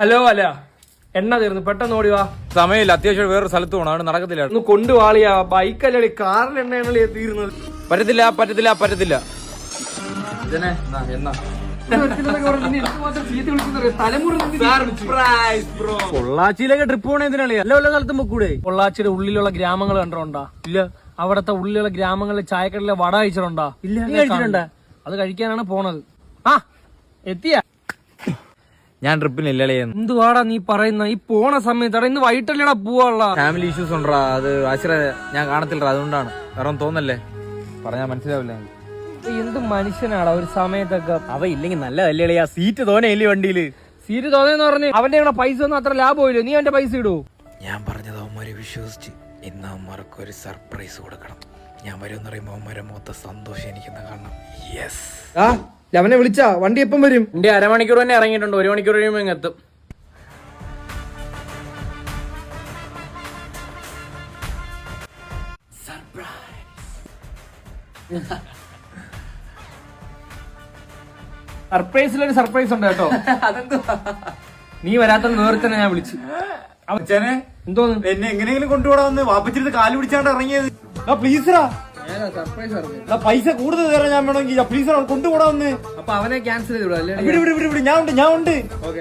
Hello അല്ല എണ്ണ തീർന്നു, പെട്ടെന്ന് ഓടി വാ. സമയമില്ല, അത്യാവശ്യം വേറൊരു സ്ഥലത്ത് പോകണം, അവിടെ നടക്കത്തില്ല. ഒന്ന് കൊണ്ടുവാളിയാ, ബൈക്കല്ലേ കാറിൽ എണ്ണയാണല്ലേ തീരുന്നത്. പറ്റത്തില്ല പറ്റത്തില്ല പറ്റത്തില്ല. പൊള്ളാച്ചിയിലൊക്കെ ട്രിപ്പ് പോണേ എന്തിനാണ്? എല്ലാ വല്ല സ്ഥലത്തും പൊക്കൂടെ? പൊള്ളാച്ചിയുടെ ഉള്ളിലുള്ള ഗ്രാമങ്ങൾ കണ്ടിട്ടുണ്ടാ? ഇല്ല. അവിടത്തെ ഉള്ളിലുള്ള ഗ്രാമങ്ങളിലെ ചായക്കടയിലെ വട കഴിച്ചിട്ടുണ്ടാ? ഇല്ല. നീ കഴിച്ചിട്ടുണ്ടാ? അത് കഴിക്കാനാണ് പോണത്. ആ എത്തിയ ഞാൻ ട്രിപ്പിനില്ലേ. എന്തുവാടാ നീ പറയുന്ന? ഈ പോണ സമയത്താടാ, ഇന്ന് വൈകിട്ടല്ലേടാ പോവാനുള്ള. ഫാമിലി ഇഷ്യൂസ് ഉണ്ടാ, അത് ആശ്ര ഞാൻ കാണത്തില്ല, അതുകൊണ്ടാണ്. വേറെ തോന്നല്ലേ, പറഞ്ഞാ മനസ്സിലാവില്ല. എന്ത് മനുഷ്യനാടാ ഒരു സമയത്തൊക്കെ. അവ ഇല്ലെങ്കിൽ നല്ല കല്യാളിയാ. സീറ്റ് തോന്നയില്ലേ വണ്ടിയില്? സീറ്റ് തോന്നിയെന്ന് പറഞ്ഞ് അവന്റെ പൈസ ഒന്നും അത്ര ലാഭമില്ല. നീ അവന്റെ പൈസ ഇടൂ. ഞാൻ പറഞ്ഞത് അവന്മാരെ വിശ്വസിച്ച് ഇന്ന് അവന്മാർക്ക് ഒരു സർപ്രൈസ് കൊടുക്കണം. ഞാൻ വരുമെന്ന് പറയുമ്പോ അവന്മാരെ മൊത്തം സന്തോഷം എനിക്കെന്ന് കാണണം. യെസ്. അവനെ വിളിച്ചാ വണ്ടി എപ്പം വരും? എന്റെ അരമണിക്കൂർ തന്നെ ഇറങ്ങിയിട്ടുണ്ട്, 1 മണിക്കൂർ കഴിയുമ്പോ എത്തും. സർപ്രൈസിലൊരു സർപ്രൈസ് ഉണ്ട് കേട്ടോ. നീ വരാത്ത നേരത്തെ ഞാൻ വിളിച്ചു. എന്തോന്ന് എന്നെ എങ്ങനെയെങ്കിലും കൊണ്ടുപോടാന്ന് വാപ്പച്ചിരുന്ന് കാല് പിടിച്ചാണ്ട് ഇറങ്ങിയത്. പ്ലീസറാ, പൈസ കൂടുതൽ തരാൻ ഞാൻ വേണമെങ്കിൽ പ്ലീസറാ കൊണ്ടുപോടാന്ന്. അപ്പൊ അവനെ ക്യാൻസൽ ചെയ്തു. ഞാൻ ഉണ്ട്.